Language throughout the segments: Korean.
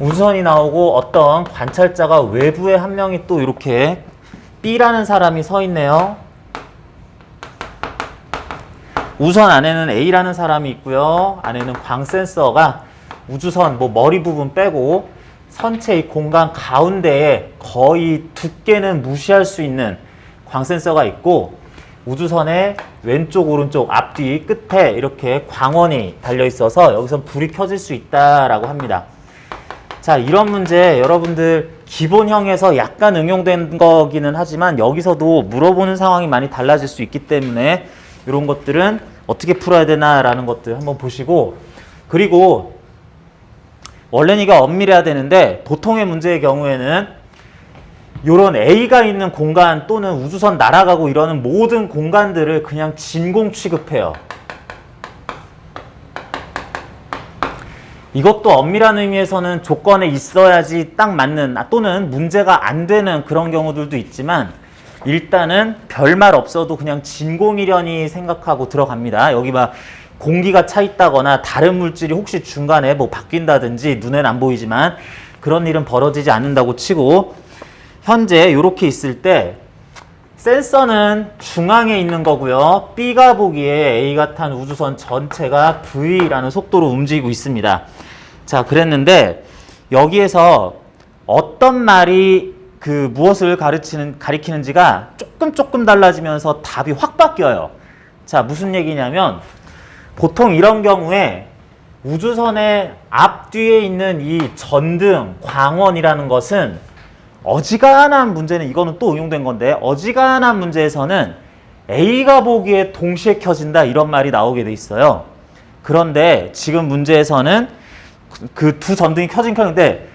우주선이 나오고 어떤 관찰자가 외부에 한 명이 또 이렇게 B라는 사람이 서 있네요. 우주선 안에는 A라는 사람이 있고요. 안에는 광센서가 우주선 머리 부분 빼고 선체 이 공간 가운데에 거의 두께는 무시할 수 있는 광센서가 있고, 우주선의 왼쪽, 오른쪽, 앞뒤, 끝에 이렇게 광원이 달려 있어서 여기서 불이 켜질 수 있다라고 합니다. 자, 이런 문제 여러분들 기본형에서 약간 응용된 거기는 하지만 여기서도 물어보는 상황이 많이 달라질 수 있기 때문에 이런 것들은 어떻게 풀어야 되나라는 것들 한번 보시고, 그리고 원래는 이게 엄밀해야 되는데 보통의 문제의 경우에는 이런 A가 있는 공간 또는 우주선 날아가고 이러는 모든 공간들을 그냥 진공 취급해요. 이것도 엄밀한 의미에서는 조건에 있어야지 딱 맞는, 또는 문제가 안 되는 그런 경우들도 있지만, 일단은 별말 없어도 그냥 진공이려니 생각하고 들어갑니다. 여기 막 공기가 차 있다거나 다른 물질이 혹시 중간에 바뀐다든지 눈에는 안 보이지만 그런 일은 벌어지지 않는다고 치고, 현재 이렇게 있을 때 센서는 중앙에 있는 거고요. B가 보기에 A가 탄 우주선 전체가 V라는 속도로 움직이고 있습니다. 자, 그랬는데 여기에서 어떤 말이 무엇을 가리키는지가 조금 달라지면서 답이 확 바뀌어요. 자, 무슨 얘기냐면, 보통 이런 경우에 우주선의 앞뒤에 있는 이 전등, 광원이라는 것은 어지간한 문제는, 이거는 또 응용된 건데, 어지간한 문제에서는 A가 보기에 동시에 켜진다 이런 말이 나오게 돼 있어요. 그런데 지금 문제에서는 그 두 전등이 켜진데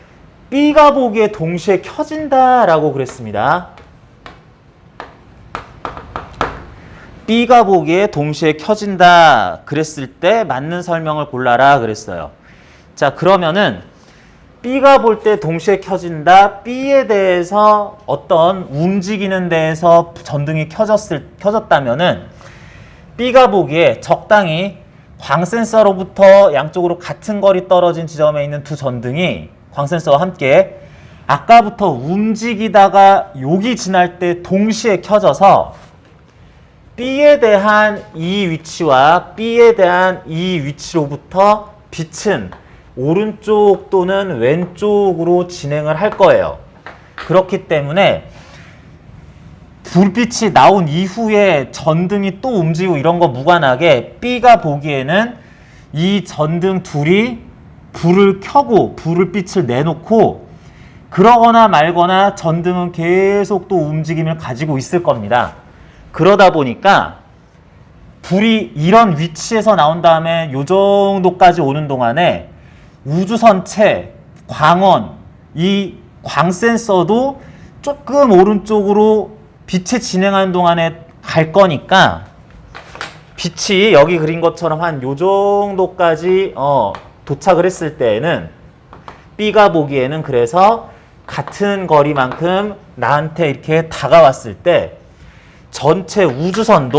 B가 보기에 동시에 켜진다라고 그랬습니다. B가 보기에 동시에 켜진다 그랬을 때 맞는 설명을 골라라 그랬어요. 자, 그러면은 B가 볼 때 동시에 켜진다, B에 대해서 어떤 움직이는 데에서 전등이 켜졌다면은 B가 보기에 적당히 광센서로부터 양쪽으로 같은 거리 떨어진 지점에 있는 두 전등이 광센서와 함께 아까부터 움직이다가 여기 지날 때 동시에 켜져서 B에 대한 이 위치와 B에 대한 이 위치로부터 빛은 오른쪽 또는 왼쪽으로 진행을 할 거예요. 그렇기 때문에 불빛이 나온 이후에 전등이 또 움직이고 이런 거 무관하게 B가 보기에는 이 전등 둘이 불을 켜고 불빛을 내놓고, 그러거나 말거나 전등은 계속 또 움직임을 가지고 있을 겁니다. 그러다 보니까 불이 이런 위치에서 나온 다음에 요 정도까지 오는 동안에 우주선체, 광원, 이 광센서도 조금 오른쪽으로 빛이 진행하는 동안에 갈 거니까 빛이 여기 그린 것처럼 한 요 정도까지 도착을 했을 때에는 B가 보기에는, 그래서 같은 거리만큼 나한테 이렇게 다가왔을 때 전체 우주선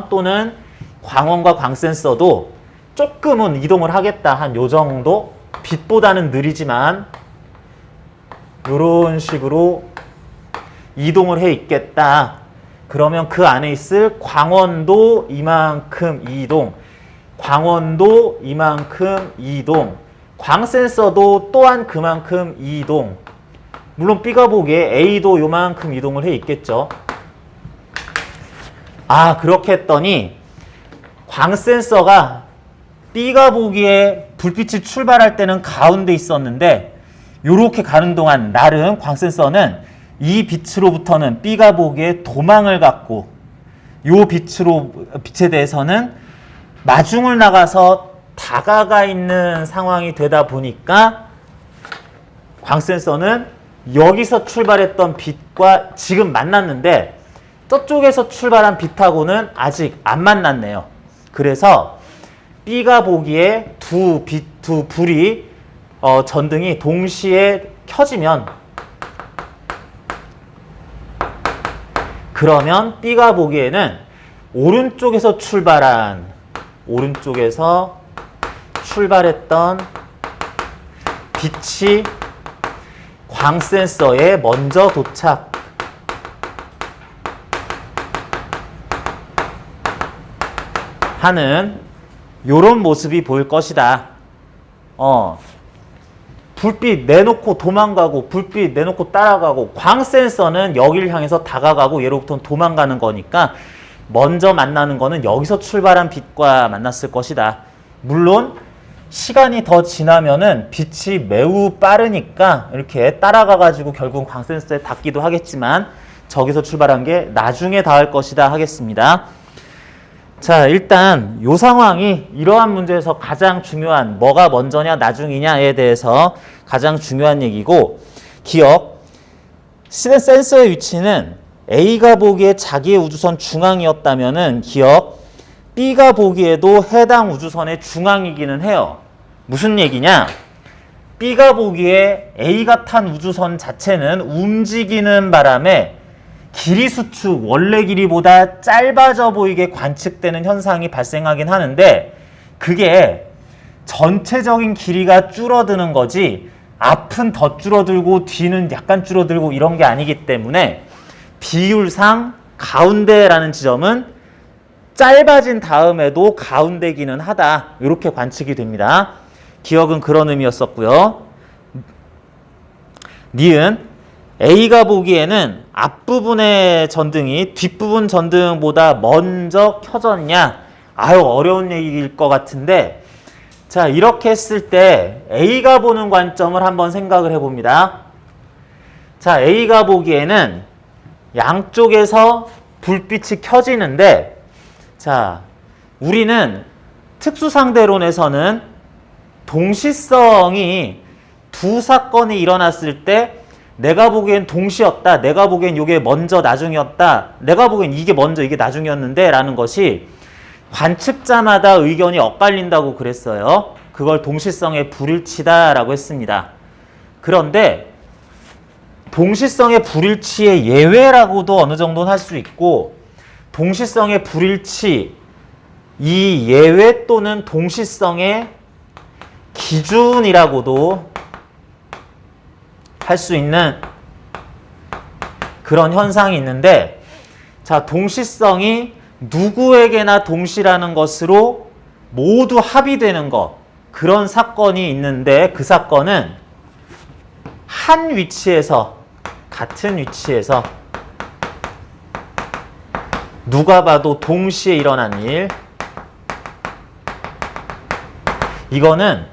또는 광원과 광센서도 조금은 이동을 하겠다. 한 요 정도? 빛보다는 느리지만 요런 식으로 이동을 해 있겠다. 그러면 그 안에 있을 광원도 이만큼 이동, 광원도 이만큼 이동, 광센서도 또한 그만큼 이동. 물론 B가 보기에 A도 요만큼 이동을 해 있겠죠. 아, 그렇게 했더니 광센서가 B가 보기에 불빛이 출발할 때는 가운데 있었는데 요렇게 가는 동안 나름 광센서는 이 빛으로부터는 B가 보기에 도망을 갖고, 요 빛에 대해서는 마중을 나가서 다가가 있는 상황이 되다 보니까 광센서는 여기서 출발했던 빛과 지금 만났는데 저쪽에서 출발한 빛하고는 아직 안 만났네요. 그래서 B가 보기에 두 불이 전등이 동시에 켜지면, 그러면 B가 보기에는 오른쪽에서 출발했던 빛이 광 센서에 먼저 도착하는 요런 모습이 보일 것이다. 불빛 내놓고 도망가고 불빛 내놓고 따라가고 광 센서는 여기를 향해서 다가가고 얘로부터는 도망가는 거니까 먼저 만나는 거는 여기서 출발한 빛과 만났을 것이다. 물론 시간이 더 지나면은 빛이 매우 빠르니까 이렇게 따라가가지고 결국 광 센서에 닿기도 하겠지만 저기서 출발한 게 나중에 닿을 것이다 하겠습니다. 자, 일단 이 상황이 이러한 문제에서 가장 중요한 뭐가 먼저냐 나중이냐에 대해서 가장 중요한 얘기고, 기억, 센서의 위치는 A가 보기에 자기의 우주선 중앙이었다면은 기억, B가 보기에도 해당 우주선의 중앙이기는 해요. 무슨 얘기냐? B가 보기에 A가 탄 우주선 자체는 움직이는 바람에 길이 수축, 원래 길이보다 짧아져 보이게 관측되는 현상이 발생하긴 하는데 그게 전체적인 길이가 줄어드는 거지 앞은 더 줄어들고 뒤는 약간 줄어들고 이런 게 아니기 때문에 비율상 가운데라는 지점은 짧아진 다음에도 가운데기는 하다. 이렇게 관측이 됩니다. 기억은 그런 의미였었고요. 니은 A가 보기에는 앞부분의 전등이 뒷부분 전등보다 먼저 켜졌냐? 아유, 어려운 얘기일 것 같은데, 자, 이렇게 했을 때 A가 보는 관점을 한번 생각을 해봅니다. 자, A가 보기에는 양쪽에서 불빛이 켜지는데, 자, 우리는 특수상대론에서는 동시성이 두 사건이 일어났을 때 내가 보기엔 동시였다, 내가 보기엔 이게 먼저 나중이었다, 내가 보기엔 이게 먼저 이게 나중이었는데 라는 것이 관측자마다 의견이 엇갈린다고 그랬어요. 그걸 동시성의 불일치다라고 했습니다. 그런데 동시성의 불일치의 예외라고도 어느 정도는 할 수 있고, 동시성의 불일치, 이 예외 또는 동시성의 기준이라고도 할 수 있는 그런 현상이 있는데, 자, 동시성이 누구에게나 동시라는 것으로 모두 합의되는 것, 그런 사건이 있는데 그 사건은 한 위치에서, 같은 위치에서 누가 봐도 동시에 일어난 일, 이거는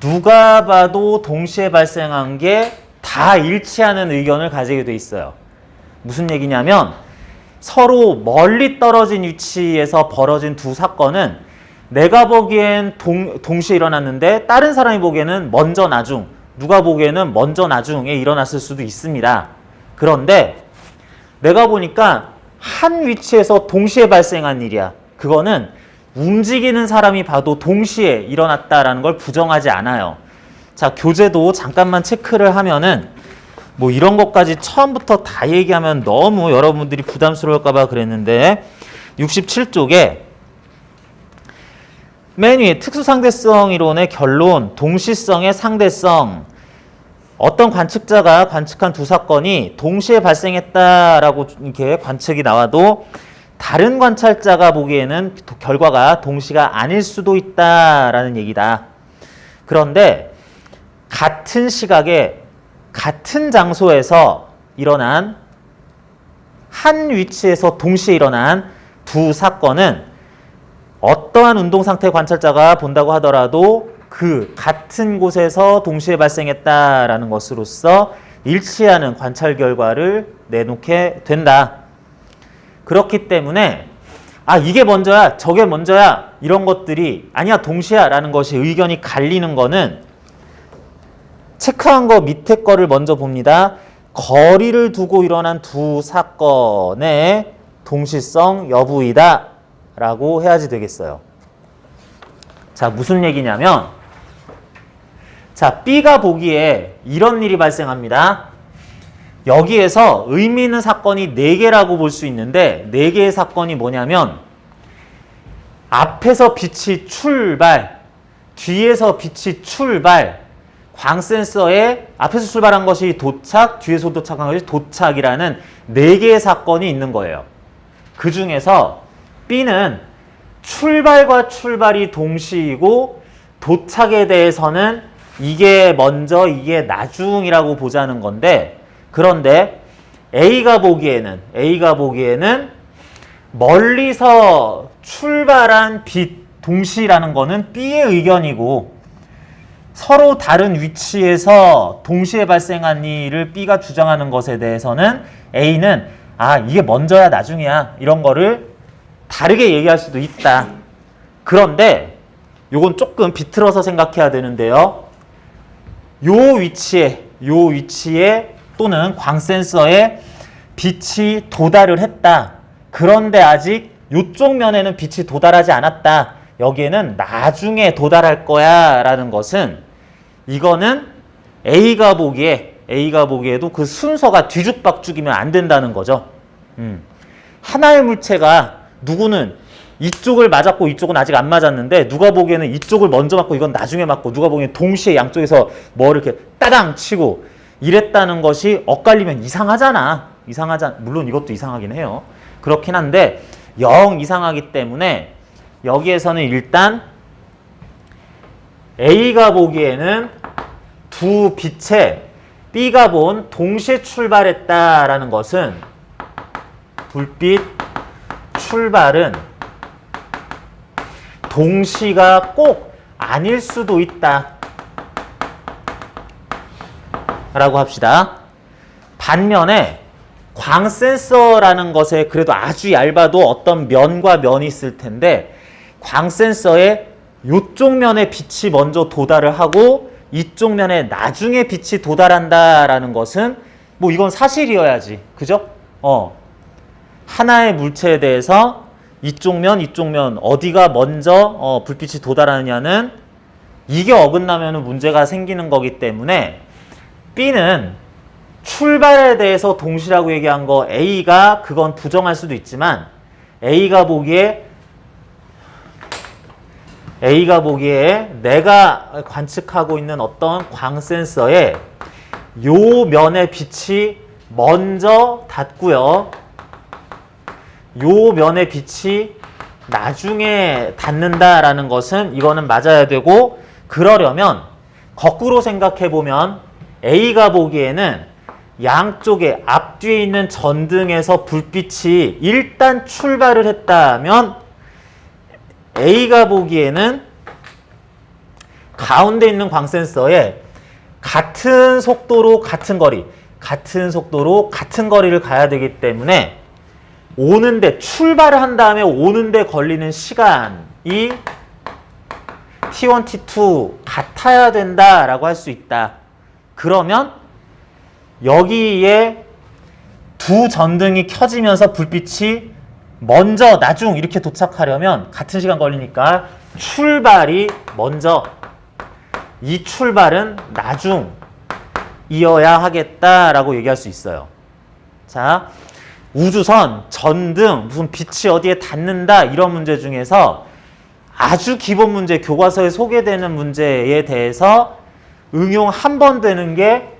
누가 봐도 동시에 발생한 게 다 일치하는 의견을 가지게 돼 있어요. 무슨 얘기냐면 서로 멀리 떨어진 위치에서 벌어진 두 사건은 내가 보기엔 동시에 일어났는데 다른 사람이 보기에는 먼저 나중, 누가 보기에는 먼저 나중에 일어났을 수도 있습니다. 그런데 내가 보니까 한 위치에서 동시에 발생한 일이야. 그거는 움직이는 사람이 봐도 동시에 일어났다라는 걸 부정하지 않아요. 자, 교재도 잠깐만 체크를 하면은 뭐 이런 것까지 처음부터 다 얘기하면 너무 여러분들이 부담스러울까봐 그랬는데 67쪽에 맨 위에 특수상대성 이론의 결론, 동시성의 상대성, 어떤 관측자가 관측한 두 사건이 동시에 발생했다라고 이렇게 관측이 나와도 다른 관찰자가 보기에는 결과가 동시가 아닐 수도 있다라는 얘기다. 그런데 같은 시각에 같은 장소에서 일어난 한 위치에서 동시에 일어난 두 사건은 어떠한 운동 상태 관찰자가 본다고 하더라도 그 같은 곳에서 동시에 발생했다라는 것으로서 일치하는 관찰 결과를 내놓게 된다. 그렇기 때문에 이게 먼저야, 저게 먼저야, 이런 것들이 아니야, 동시야 라는 것이 의견이 갈리는 거는 체크한 거 밑에 거를 먼저 봅니다. 거리를 두고 일어난 두 사건의 동시성 여부이다 라고 해야지 되겠어요. 자, 무슨 얘기냐면, 자, B가 보기에 이런 일이 발생합니다. 여기에서 의미 있는 사건이 4개라고 볼 수 있는데 4개의 사건이 뭐냐면, 앞에서 빛이 출발, 뒤에서 빛이 출발, 광 센서에 앞에서 출발한 것이 도착, 뒤에서 도착한 것이 도착이라는 4개의 사건이 있는 거예요. 그 중에서 B는 출발과 출발이 동시이고 도착에 대해서는 이게 먼저, 이게 나중이라고 보자는 건데, 그런데 A가 보기에는 멀리서 출발한 빛 동시라는 거는 B의 의견이고, 서로 다른 위치에서 동시에 발생한 일을 B가 주장하는 것에 대해서는 A는 이게 먼저야 나중이야 이런 거를 다르게 얘기할 수도 있다. 그런데 요건 조금 비틀어서 생각해야 되는데요. 요 위치에 또는 광 센서에 빛이 도달을 했다. 그런데 아직 요쪽 면에는 빛이 도달하지 않았다. 여기에는 나중에 도달할 거야 라는 것은, 이거는 A가 보기에도 그 순서가 뒤죽박죽이면 안 된다는 거죠. 하나의 물체가 누구는 이쪽을 맞았고 이쪽은 아직 안 맞았는데, 누가 보기에는 이쪽을 먼저 맞고 이건 나중에 맞고, 누가 보기에는 동시에 양쪽에서 뭐 이렇게 따당 치고 이랬다는 것이 엇갈리면 이상하잖아. 물론 이것도 이상하긴 해요. 그렇긴 한데 영 이상하기 때문에 여기에서는 일단 A가 보기에는 두 빛에 B가 본 동시에 출발했다라는 것은, 불빛 출발은 동시가 꼭 아닐 수도 있다 라고 합시다. 반면에 광 센서라는 것에 그래도 아주 얇아도 어떤 면과 면이 있을 텐데, 광 센서에 이쪽 면에 빛이 먼저 도달을 하고 이쪽 면에 나중에 빛이 도달한다라는 것은 뭐 이건 사실이어야지. 그죠? 하나의 물체에 대해서 이쪽 면 어디가 먼저 불빛이 도달하느냐는 이게 어긋나면 문제가 생기는 거기 때문에, B는 출발에 대해서 동시라고 얘기한 거 A가 그건 부정할 수도 있지만, A가 보기에 내가 관측하고 있는 어떤 광 센서에 요 면의 빛이 먼저 닿고요, 요 면의 빛이 나중에 닿는다라는 것은 이거는 맞아야 되고, 그러려면 거꾸로 생각해 보면 A가 보기에는 양쪽에 앞뒤에 있는 전등에서 불빛이 일단 출발을 했다면, A가 보기에는 가운데 있는 광 센서에 같은 속도로 같은 거리를 가야 되기 때문에 오는데, 출발을 한 다음에 오는데 걸리는 시간이 T1, T2 같아야 된다라고 할 수 있다. 그러면 여기에 두 전등이 켜지면서 불빛이 먼저 나중 이렇게 도착하려면 같은 시간 걸리니까 출발이 먼저, 이 출발은 나중이어야 하겠다라고 얘기할 수 있어요. 자, 우주선, 전등, 무슨 빛이 어디에 닿는다 이런 문제 중에서 아주 기본 문제, 교과서에 소개되는 문제에 대해서 응용 한 번 되는 게,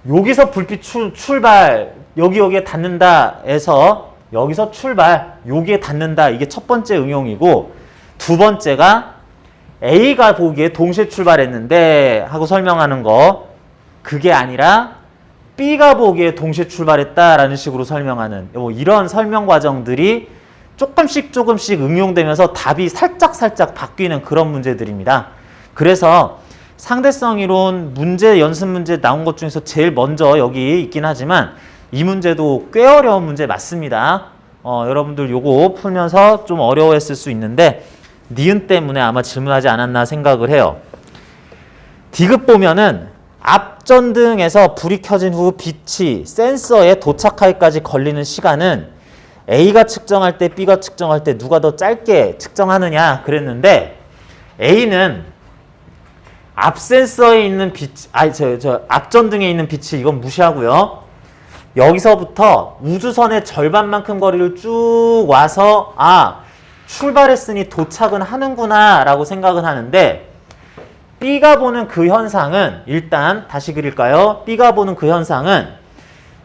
여기서 불빛 출발, 여기에 닿는다에서 여기서 출발, 여기에 닿는다, 이게 첫 번째 응용이고, 두 번째가 A가 보기에 동시에 출발했는데 하고 설명하는 거, 그게 아니라 B가 보기에 동시에 출발했다라는 식으로 설명하는, 뭐 이런 설명 과정들이 조금씩 응용되면서 답이 살짝 바뀌는 그런 문제들입니다. 그래서 상대성 이론 문제, 연습 문제 나온 것 중에서 제일 먼저 여기 있긴 하지만 이 문제도 꽤 어려운 문제 맞습니다. 여러분들 요거 풀면서 좀 어려워했을 수 있는데 니은 때문에 아마 질문하지 않았나 생각을 해요. 디귿 보면은 앞전등에서 불이 켜진 후 빛이 센서에 도착하기까지 걸리는 시간은 A가 측정할 때 B가 측정할 때 누가 더 짧게 측정하느냐 그랬는데, A는 앞 센서에 있는 빛, 앞전등에 있는 빛이 이건 무시하고요. 여기서부터 우주선의 절반만큼 거리를 쭉 와서 출발했으니 도착은 하는구나 라고 생각은 하는데, B가 보는 그 현상은 일단 다시 그릴까요? B가 보는 그 현상은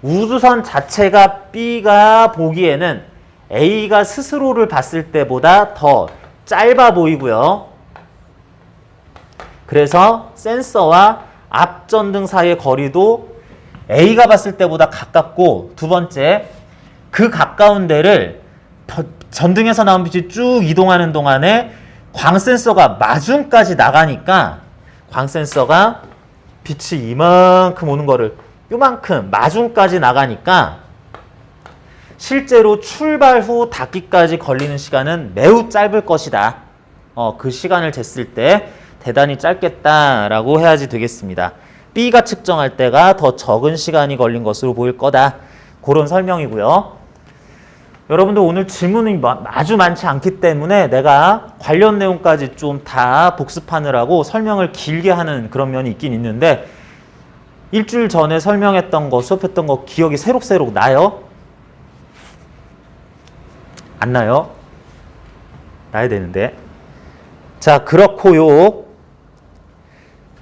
우주선 자체가 B가 보기에는 A가 스스로를 봤을 때보다 더 짧아 보이고요. 그래서 센서와 앞전등 사이의 거리도 A가 봤을 때보다 가깝고, 두 번째, 그 가까운 데를 전등에서 나온 빛이 쭉 이동하는 동안에 광센서가 마중까지 나가니까 광센서가 빛이 이만큼 오는 거를 요만큼 마중까지 나가니까 실제로 출발 후 닫기까지 걸리는 시간은 매우 짧을 것이다. 그 시간을 쟀을 때 대단히 짧겠다라고 해야지 되겠습니다. B가 측정할 때가 더 적은 시간이 걸린 것으로 보일 거다. 그런 설명이고요. 여러분들 오늘 질문이 아주 많지 않기 때문에 내가 관련 내용까지 좀 다 복습하느라고 설명을 길게 하는 그런 면이 있긴 있는데, 일주일 전에 설명했던 거, 수업했던 거 기억이 새록새록 나요? 안 나요? 나야 되는데. 자, 그렇고요.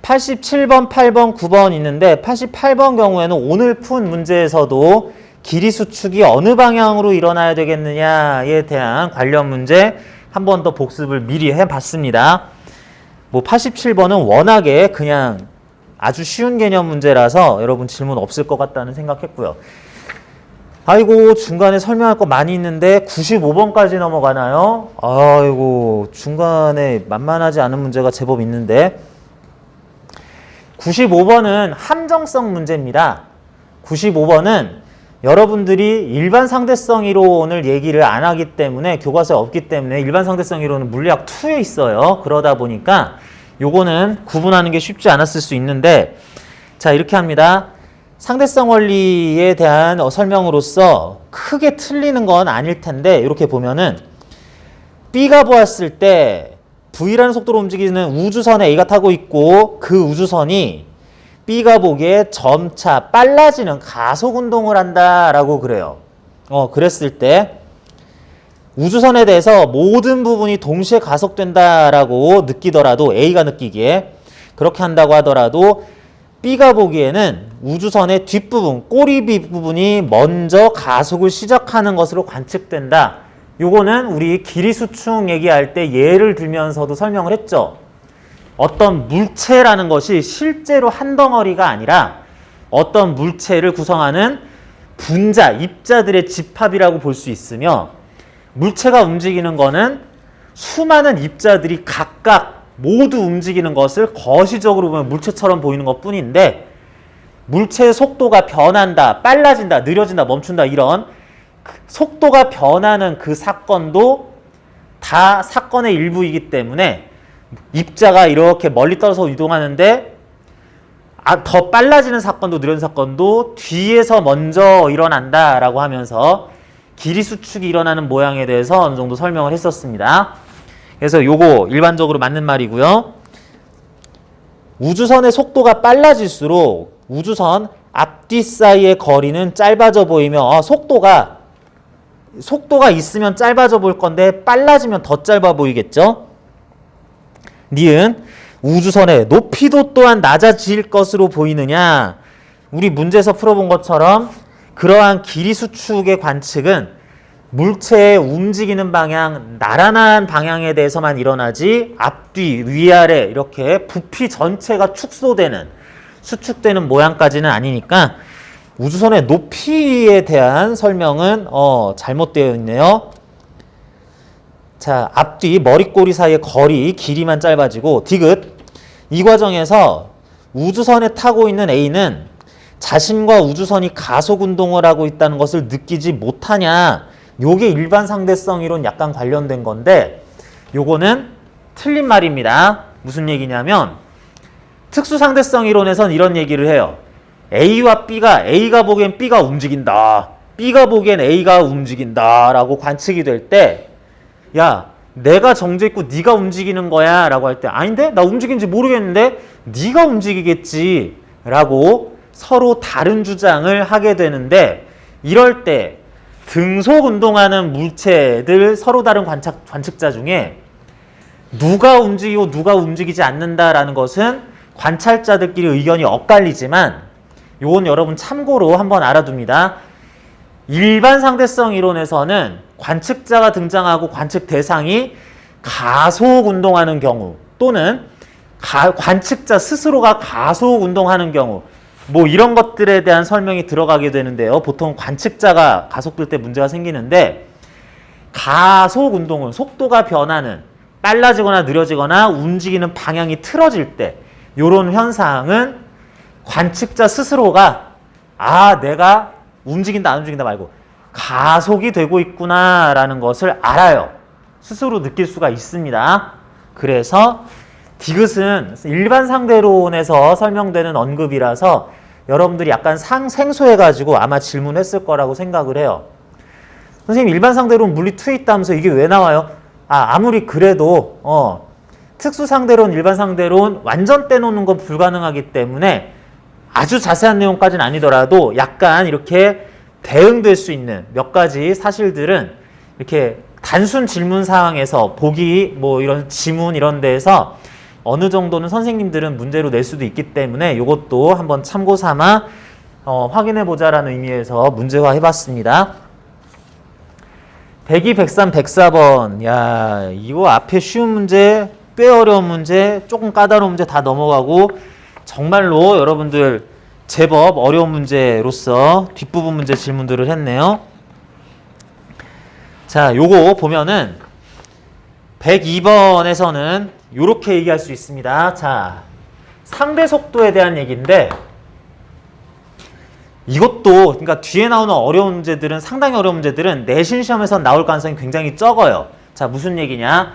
87번, 8번, 9번 있는데 88번 경우에는 오늘 푼 문제에서도 길이 수축이 어느 방향으로 일어나야 되겠느냐에 대한 관련 문제 한 번 더 복습을 미리 해봤습니다. 87번은 워낙에 그냥 아주 쉬운 개념 문제라서 여러분 질문 없을 것 같다는 생각했고요. 아이고, 중간에 설명할 거 많이 있는데 95번까지 넘어가나요? 아이고, 중간에 만만하지 않은 문제가 제법 있는데 95번은 함정성 문제입니다. 95번은 여러분들이 일반 상대성 이론을 얘기를 안 하기 때문에, 교과서에 없기 때문에 일반 상대성 이론은 물리학 2에 있어요. 그러다 보니까 요거는 구분하는 게 쉽지 않았을 수 있는데, 자, 이렇게 합니다. 상대성 원리에 대한 설명으로서 크게 틀리는 건 아닐 텐데, 이렇게 보면은 B가 보았을 때 V라는 속도로 움직이는 우주선에 A가 타고 있고, 그 우주선이 B가 보기에 점차 빨라지는 가속 운동을 한다라고 그래요. 그랬을 때 우주선에 대해서 모든 부분이 동시에 가속된다라고 느끼더라도, A가 느끼기에 그렇게 한다고 하더라도 B가 보기에는 우주선의 뒷부분, 꼬리비 부분이 먼저 가속을 시작하는 것으로 관측된다. 요거는 우리 길이 수축 얘기할 때 예를 들면서도 설명을 했죠. 어떤 물체라는 것이 실제로 한 덩어리가 아니라 어떤 물체를 구성하는 분자, 입자들의 집합이라고 볼 수 있으며, 물체가 움직이는 거는 수많은 입자들이 각각 모두 움직이는 것을 거시적으로 보면 물체처럼 보이는 것 뿐인데, 물체의 속도가 변한다, 빨라진다, 느려진다, 멈춘다, 이런 속도가 변하는 그 사건도 다 사건의 일부이기 때문에 입자가 이렇게 멀리 떨어져 이동하는데 더 빨라지는 사건도 느려진 사건도 뒤에서 먼저 일어난다라고 하면서 길이 수축이 일어나는 모양에 대해서 어느 정도 설명을 했었습니다. 그래서 요거 일반적으로 맞는 말이고요. 우주선의 속도가 빨라질수록 우주선 앞뒤 사이의 거리는 짧아져 보이며, 속도가 있으면 짧아져 보일 건데 빨라지면 더 짧아 보이겠죠? 니은 우주선의 높이도 또한 낮아질 것으로 보이느냐? 우리 문제에서 풀어본 것처럼 그러한 길이 수축의 관측은 물체의 움직이는 방향, 나란한 방향에 대해서만 일어나지 앞뒤, 위아래 이렇게 부피 전체가 수축되는 모양까지는 아니니까 우주선의 높이에 대한 설명은 잘못되어 있네요. 자, 앞뒤 머리꼬리 사이의 거리, 길이만 짧아지고, 디귿. 이 과정에서 우주선에 타고 있는 A는 자신과 우주선이 가속 운동을 하고 있다는 것을 느끼지 못하냐. 요게 일반 상대성 이론 약간 관련된 건데, 요거는 틀린 말입니다. 무슨 얘기냐면, 특수 상대성 이론에선 이런 얘기를 해요. A가 보기엔 B가 움직인다, B가 보기엔 A가 움직인다 라고 관측이 될 때, 야, 내가 정지 있고 네가 움직이는 거야 라고 할 때, 아닌데? 나 움직이는지 모르겠는데? 네가 움직이겠지 라고 서로 다른 주장을 하게 되는데, 이럴 때 등속 운동하는 물체들 서로 다른 관측자 중에 누가 움직이고 누가 움직이지 않는다라는 것은 관찰자들끼리 의견이 엇갈리지만 요건 여러분 참고로 한번 알아둡니다. 일반 상대성 이론에서는 관측자가 등장하고 관측 대상이 가속 운동하는 경우 또는 관측자 스스로가 가속 운동하는 경우 뭐 이런 것들에 대한 설명이 들어가게 되는데요. 보통 관측자가 가속될 때 문제가 생기는데 가속 운동은 속도가 변하는 빨라지거나 느려지거나 움직이는 방향이 틀어질 때 이런 현상은 관측자 스스로가 내가 움직인다 안 움직인다 말고 가속이 되고 있구나 라는 것을 알아요. 스스로 느낄 수가 있습니다. 그래서 디귿은 일반 상대론에서 설명되는 언급이라서 여러분들이 약간 생소해가지고 아마 질문했을 거라고 생각을 해요. 선생님 일반 상대론 물리 2에 있다면서 이게 왜 나와요? 아무리 그래도 특수 상대론, 일반 상대론 완전 떼놓는 건 불가능하기 때문에 아주 자세한 내용까지는 아니더라도 약간 이렇게 대응될 수 있는 몇 가지 사실들은 이렇게 단순 질문 사항에서 보기 뭐 이런 지문 이런 데에서 어느 정도는 선생님들은 문제로 낼 수도 있기 때문에 이것도 한번 참고 삼아 확인해 보자라는 의미에서 문제화 해봤습니다. 102, 103, 104번. 야, 이거 앞에 쉬운 문제, 꽤 어려운 문제, 조금 까다로운 문제 다 넘어가고 정말로 여러분들 제법 어려운 문제로서 뒷부분 문제 질문들을 했네요. 자, 요거 보면은 102번에서는 요렇게 얘기할 수 있습니다. 자, 상대 속도에 대한 얘기인데 이것도 그러니까 뒤에 나오는 어려운 문제들은 상당히 어려운 문제들은 내신 시험에서 나올 가능성이 굉장히 적어요. 자, 무슨 얘기냐?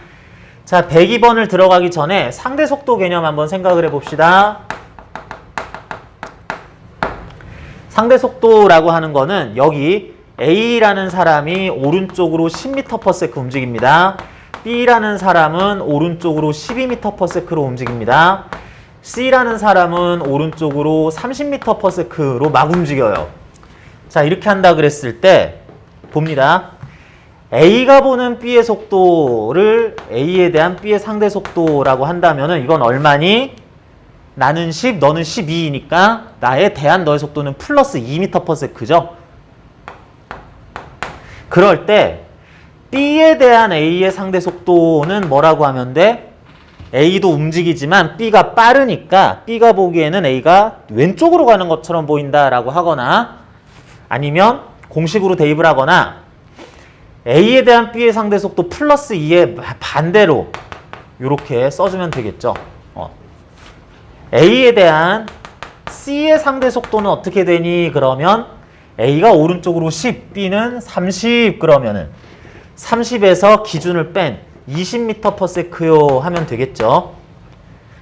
자, 102번을 들어가기 전에 상대 속도 개념 한번 생각을 해봅시다. 상대 속도라고 하는 거는 여기 A라는 사람이 오른쪽으로 10m/s 움직입니다. B라는 사람은 오른쪽으로 12m/s로 움직입니다. C라는 사람은 오른쪽으로 30m/s로 막 움직여요. 자, 이렇게 한다 그랬을 때 봅니다. A가 보는 B의 속도를 A에 대한 B의 상대 속도라고 한다면은 이건 얼마니? 나는 10, 너는 12이니까 나에 대한 너의 속도는 플러스 2m/s죠. 그럴 때 B에 대한 A의 상대 속도는 뭐라고 하면 돼? A도 움직이지만 B가 빠르니까 B가 보기에는 A가 왼쪽으로 가는 것처럼 보인다라고 하거나 아니면 공식으로 대입을 하거나 A에 대한 B의 상대 속도 플러스 2의 반대로 이렇게 써주면 되겠죠. A에 대한 C의 상대 속도는 어떻게 되니? 그러면 A가 오른쪽으로 10, B는 30 그러면은 30에서 기준을 뺀 20m/s요 하면 되겠죠.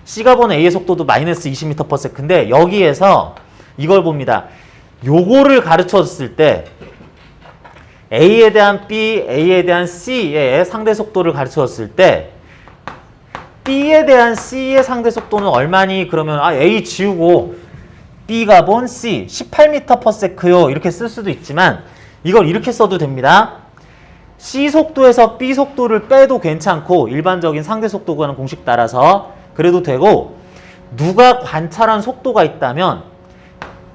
C가 보는 A의 속도도 마이너스 20m/s인데 여기에서 이걸 봅니다. 요거를 가르쳐 줬을 때 A에 대한 B, A에 대한 C의 상대 속도를 가르쳐 줬을 때 B에 대한 C의 상대 속도는 얼마니? 그러면 A 지우고 B가 본 C 18m/s요 이렇게 쓸 수도 있지만 이걸 이렇게 써도 됩니다. C 속도에서 B 속도를 빼도 괜찮고 일반적인 상대 속도 구하는 공식 따라서 그래도 되고 누가 관찰한 속도가 있다면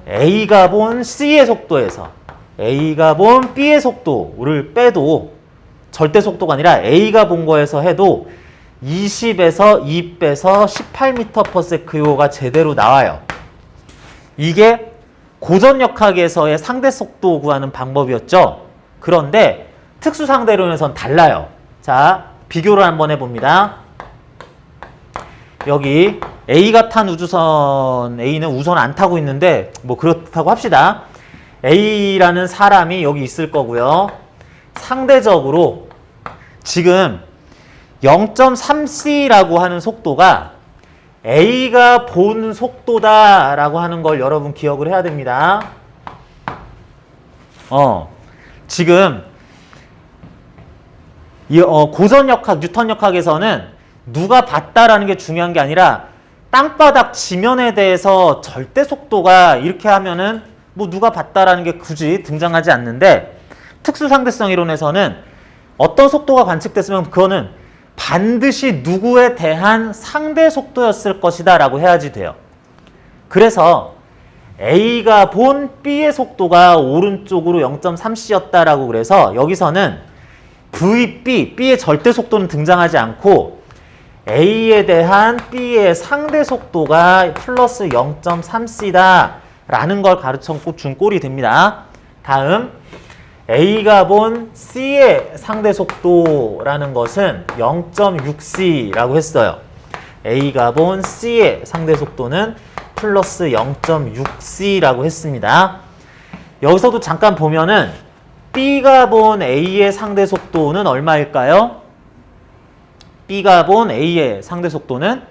A가 본 C의 속도에서 A가 본 B의 속도를 빼도 절대 속도가 아니라 A가 본 거에서 해도 20에서 2 빼서 18m/s요가 제대로 나와요. 이게 고전역학에서의 상대 속도 구하는 방법이었죠. 그런데 특수상대론에선 달라요. 자, 비교를 한번 해봅니다. 여기 A가 탄 우주선, A는 우선 안 타고 있는데 뭐 그렇다고 합시다. A라는 사람이 여기 있을 거고요. 상대적으로 지금 0.3c라고 하는 속도가 A가 본 속도다라고 하는 걸 여러분 기억을 해야 됩니다. 지금 고전역학, 뉴턴역학에서는 누가 봤다라는 게 중요한 게 아니라 땅바닥 지면에 대해서 절대 속도가 이렇게 하면은 뭐 누가 봤다라는 게 굳이 등장하지 않는데 특수상대성 이론에서는 어떤 속도가 관측됐으면 그거는 반드시 누구에 대한 상대 속도였을 것이다 라고 해야지 돼요. 그래서 A가 본 B의 속도가 오른쪽으로 0.3c였다라고 그래서 여기서는 VB, B의 절대 속도는 등장하지 않고 A에 대한 B의 상대 속도가 플러스 0.3c다 라는 걸 가르쳐 준 꼴이 됩니다. 다음 A가 본 C의 상대 속도라는 것은 0.6c라고 했어요. A가 본 C의 상대 속도는 플러스 0.6c라고 했습니다. 여기서도 잠깐 보면은 B가 본 A의 상대 속도는 얼마일까요? B가 본 A의 상대 속도는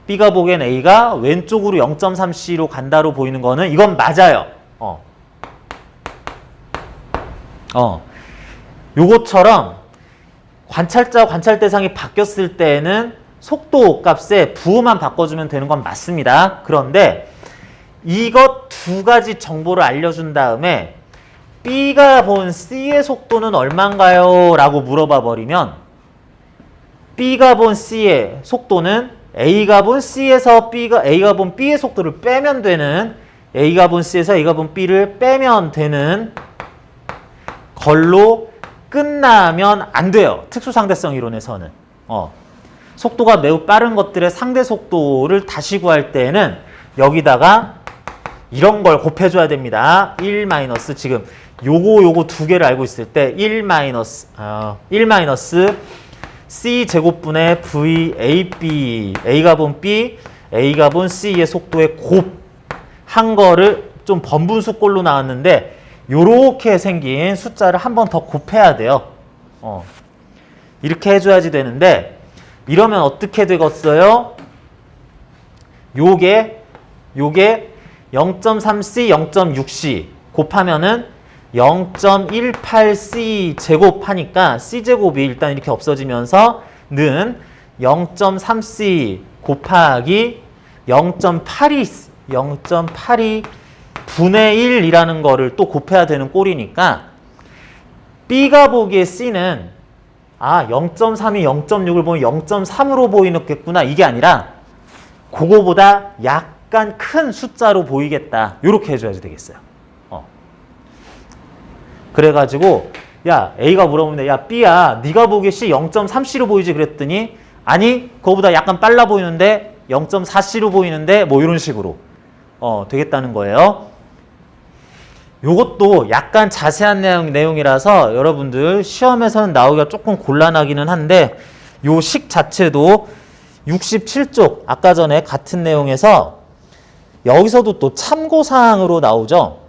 B가 보기엔 A가 왼쪽으로 0.3c로 간다로 보이는 거는 이건 맞아요. 요것처럼 관찰자 관찰 대상이 바뀌었을 때에는 속도 값에 부호만 바꿔주면 되는 건 맞습니다. 그런데 이것 두 가지 정보를 알려준 다음에 B가 본 C의 속도는 얼마인가요? 라고 물어봐 버리면 B가 본 C의 속도는 A가 본 C에서 A가 본 B의 속도를 빼면 되는 A가 본 C에서 A가 본 B를 빼면 되는 걸로 끝나면 안 돼요. 특수상대성 이론에서는. 속도가 매우 빠른 것들의 상대 속도를 다시 구할 때에는 여기다가 이런 걸 곱해줘야 됩니다. 1 마이너스 지금 요거 두 개를 알고 있을 때 1 마이너스 C 제곱분의 VAB A가 본 B, A가 본 C의 속도의 곱한 거를 좀 번분수꼴로 나왔는데 요렇게 생긴 숫자를 한 번 더 곱해야 돼요. 이렇게 해줘야지 되는데 이러면 어떻게 되겠어요? 요게 0.3C, 0.6C 곱하면은 0.18C 제곱하니까 C제곱이 일단 이렇게 없어지면서 는 0.3C 곱하기 0.82 분의 1이라는 거를 또 곱해야 되는 꼴이니까 B가 보기에 C는 0.3이 0.6을 보면 0.3으로 보이겠구나 이게 아니라 그거보다 약간 큰 숫자로 보이겠다 이렇게 해줘야지 되겠어요. 그래가지고 야 A가 물어보는데 야 B야 네가 보기에 C 0.3C로 보이지 그랬더니 아니 그거보다 약간 빨라 보이는데 0.4C로 보이는데 뭐 이런 식으로 되겠다는 거예요. 요것도 약간 자세한 내용이라서 여러분들 시험에서는 나오기가 조금 곤란하기는 한데 요 식 자체도 67쪽 아까 전에 같은 내용에서 여기서도 또 참고사항으로 나오죠.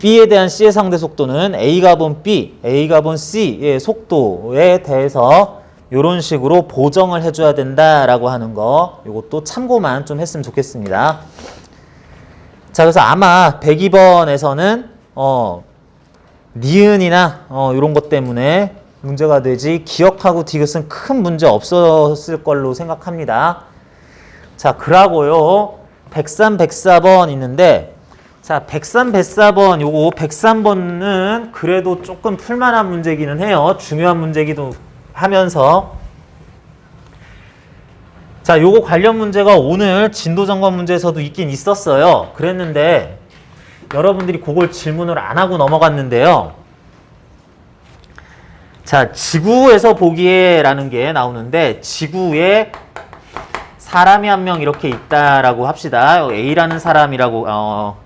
B에 대한 C의 상대 속도는 A가 본 B, A가 본 C의 속도에 대해서 이런 식으로 보정을 해줘야 된다라고 하는 거 이것도 참고만 좀 했으면 좋겠습니다. 자, 그래서 아마 102번에서는 니은이나 이런 것 때문에 문제가 되지 기억하고 디귿은 큰 문제 없었을 걸로 생각합니다. 자, 그러고요 103, 104번 있는데 자, 103, 104번 요거 103번은 그래도 조금 풀만한 문제기는 해요. 중요한 문제기도 하면서 자, 요거 관련 문제가 오늘 진도점검 문제에서도 있긴 있었어요. 그랬는데 여러분들이 그걸 질문을 안 하고 넘어갔는데요. 자, 지구에서 보기에 라는 게 나오는데 지구에 사람이 한 명 이렇게 있다라고 합시다. A라는 사람이라고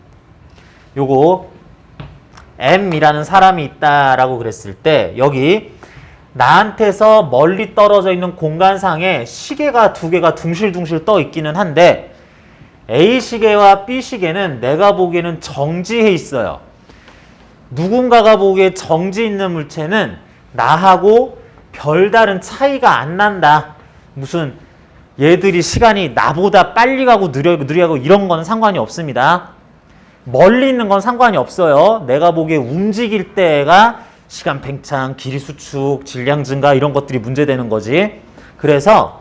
요거 M이라는 사람이 있다라고 그랬을 때 여기 나한테서 멀리 떨어져 있는 공간상에 시계가 두 개가 둥실둥실 떠 있기는 한데 A시계와 B시계는 내가 보기에는 정지해 있어요. 누군가가 보기에 정지 있는 물체는 나하고 별다른 차이가 안 난다. 무슨 얘들이 시간이 나보다 빨리 가고 느리고 이런 거는 상관이 없습니다. 멀리 있는 건 상관이 없어요. 내가 보기에 움직일 때가 시간 팽창, 길이 수축, 질량 증가 이런 것들이 문제되는 거지. 그래서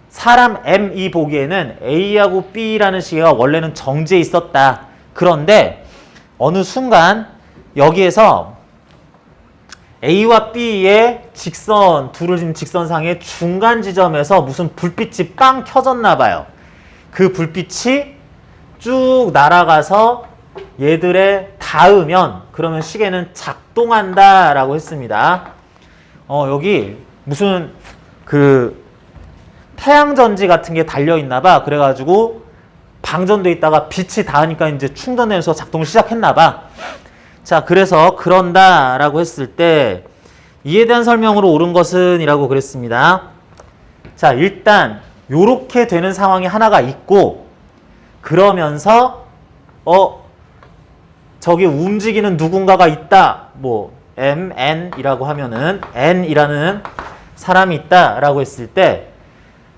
사람 M이 보기에는 A하고 B라는 시계가 원래는 정지해 있었다. 그런데 어느 순간 여기에서 A와 B의 직선, 둘을 지금 직선상의 중간 지점에서 무슨 불빛이 빵 켜졌나 봐요. 그 불빛이 쭉 날아가서 얘들에 닿으면 그러면 시계는 작동한다 라고 했습니다. 여기 무슨 그 태양전지 같은 게 달려있나 봐. 그래가지고 방전돼 있다가 빛이 닿으니까 이제 충전되면서 작동을 시작했나 봐. 자, 그래서 그런다 라고 했을 때 이에 대한 설명으로 옳은 것은 이라고 그랬습니다. 자, 일단 요렇게 되는 상황이 하나가 있고 그러면서 저기 움직이는 누군가가 있다. 뭐 M, N이라고 하면은 N이라는 사람이 있다라고 했을 때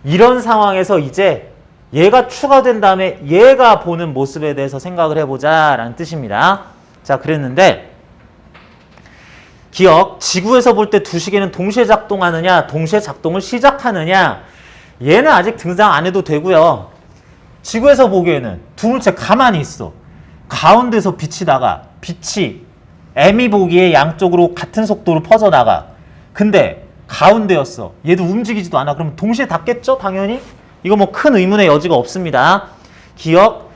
이런 상황에서 이제 얘가 추가된 다음에 얘가 보는 모습에 대해서 생각을 해보자 라는 뜻입니다. 자, 그랬는데 기억, 지구에서 볼 때 두 시계는 동시에 작동하느냐, 동시에 작동을 시작하느냐, 얘는 아직 등장 안 해도 되고요. 지구에서 보기에는 두 물체 가만히 있어. 가운데서 빛이 나가. 빛이 M이 보기에 양쪽으로 같은 속도로 퍼져나가. 근데 가운데였어. 얘도 움직이지도 않아. 그럼 동시에 닿겠죠? 당연히. 이거 뭐 큰 의문의 여지가 없습니다. 기억,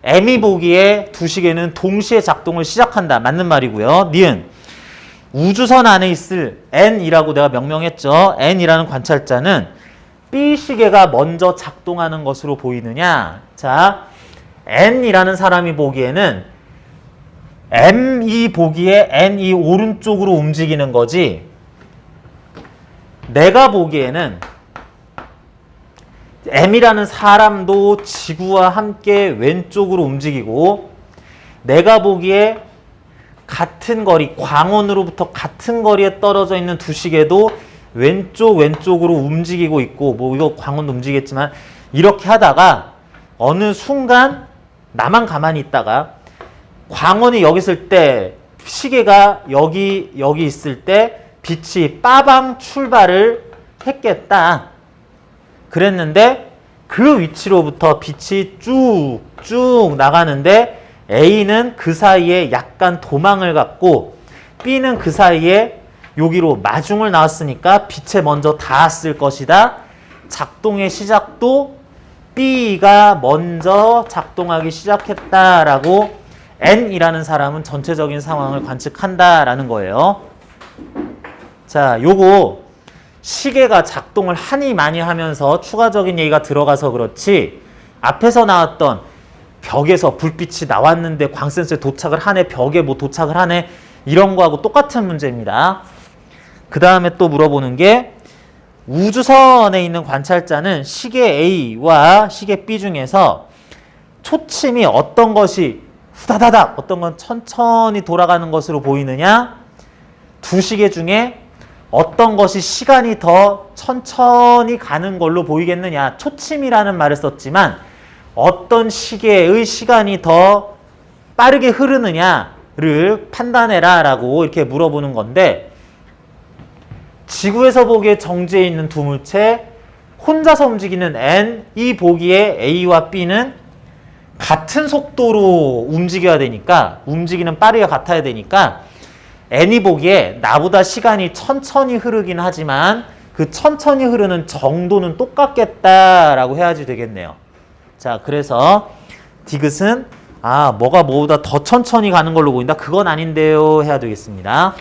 M이 보기에 두 시계는 동시에 작동을 시작한다. 맞는 말이고요. 니은, 우주선 안에 있을 N이라고 내가 명명했죠. N이라는 관찰자는 B 시계가 먼저 작동하는 것으로 보이느냐. 자, N이라는 사람이 보기에는 M이 보기에 N이 오른쪽으로 움직이는 거지 내가 보기에는 M이라는 사람도 지구와 함께 왼쪽으로 움직이고 내가 보기에 같은 거리, 광원으로부터 같은 거리에 떨어져 있는 두 시계도 왼쪽으로 움직이고 있고 뭐 이거 광원도 움직이겠지만 이렇게 하다가 어느 순간 나만 가만히 있다가 광원이 여기 있을 때 시계가 여기 있을 때 빛이 빠방 출발을 했겠다. 그랬는데 그 위치로부터 빛이 쭉 나가는데 A는 그 사이에 약간 도망을 갔고 B는 그 사이에 여기로 마중을 나왔으니까 빛에 먼저 닿았을 것이다. 작동의 시작도 B가 먼저 작동하기 시작했다라고 N이라는 사람은 전체적인 상황을 관측한다라는 거예요. 자, 요거 시계가 작동을 하니 많이 하면서 추가적인 얘기가 들어가서 그렇지 앞에서 나왔던 벽에서 불빛이 나왔는데 광센서에 도착을 하네, 벽에 뭐 도착을 하네 이런 거하고 똑같은 문제입니다. 그 다음에 또 물어보는 게 우주선에 있는 관찰자는 시계 A와 시계 B 중에서 초침이 어떤 것이 후다다닥 어떤 건 천천히 돌아가는 것으로 보이느냐, 두 시계 중에 어떤 것이 시간이 더 천천히 가는 걸로 보이겠느냐. 초침이라는 말을 썼지만 어떤 시계의 시간이 더 빠르게 흐르느냐를 판단해라 라고 이렇게 물어보는 건데 지구에서 보기에 정지해 있는 두 물체 혼자서 움직이는 N, 이 보기에 A와 B는 같은 속도로 움직여야 되니까 움직이는 빠르기가 같아야 되니까 N이 보기에 나보다 시간이 천천히 흐르긴 하지만 그 천천히 흐르는 정도는 똑같겠다라고 해야지 되겠네요. 자, 그래서 디귿은 뭐가 뭐보다 더 천천히 가는 걸로 보인다. 그건 아닌데요 해야 되겠습니다.